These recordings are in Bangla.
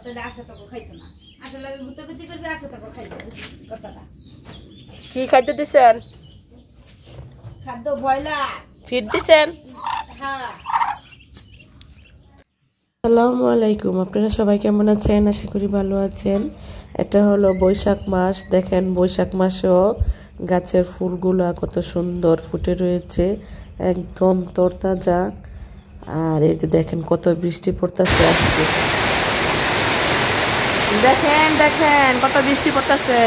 তাহলে আসা তখন খাইতো না আসলে গুতগুতি করবি আসা তখন খাইতো কথাটা কি খাইতে দিছেন খাদ্য ব্রয়লার ফিড দিছেন হ্যাঁ আসসালামু আলাইকুম আপনারা সবাই কেমন আছেন আশা করি ভালো আছেন এটা হলো বৈশাখ মাস দেখেন বৈশাখ মাসেও গাছের ফুলগুলো কত সুন্দর ফুটে রয়েছে একদম তরতাজা আর এই যে দেখেন কত বৃষ্টি পড়তেছে আজকে দেখেন দেখেন কত বৃষ্টি পড়তেছে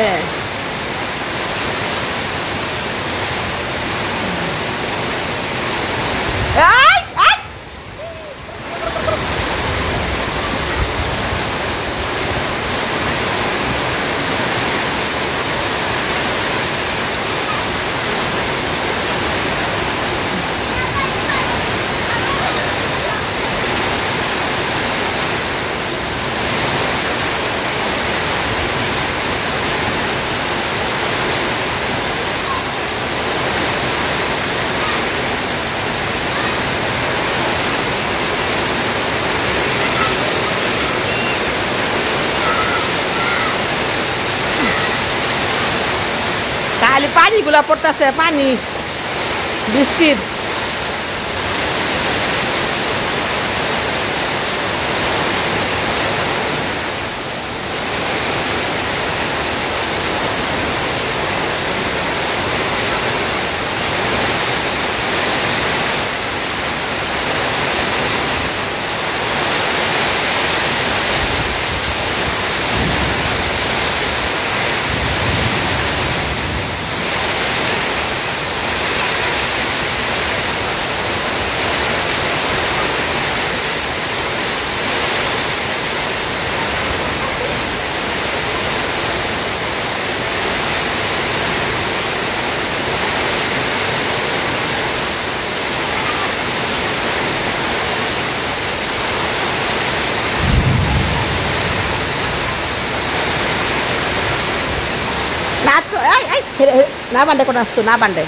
খালি পানিগুলা পড়তেছে পানি বৃষ্টির না বান্ডে কোন আসতো না বান্ডে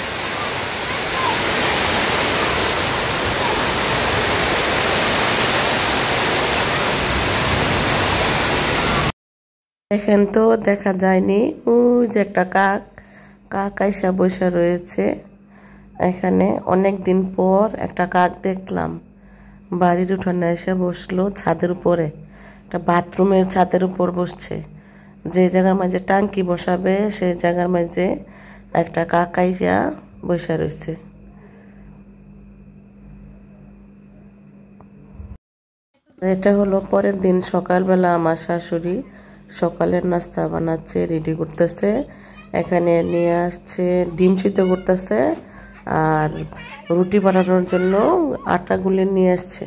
দেখেন তো দেখা যায়নি ওই যে একটা কাক কাক আইসা বসে রয়েছে এখানে অনেক দিন পর একটা কাক দেখলাম বাড়ির উঠানে এসে বসলো ছাদের উপরে একটা বাথরুমের ছাদের উপর বসছে যে জায়গার মাঝে টাঙ্কি বসাবে সেই জায়গার মাঝে একটা কাকাইয়া বসে রয়েছে এটা হলো পরের দিন সকালবেলা আমার শাশুড়ি সকালের নাস্তা বানাচ্ছে রেডি করতেছে এখানে নিয়ে আসছে ডিম সিদ্ধ করতেছে আর রুটি বানানোর জন্য আটা গুলে নিয়ে আসছে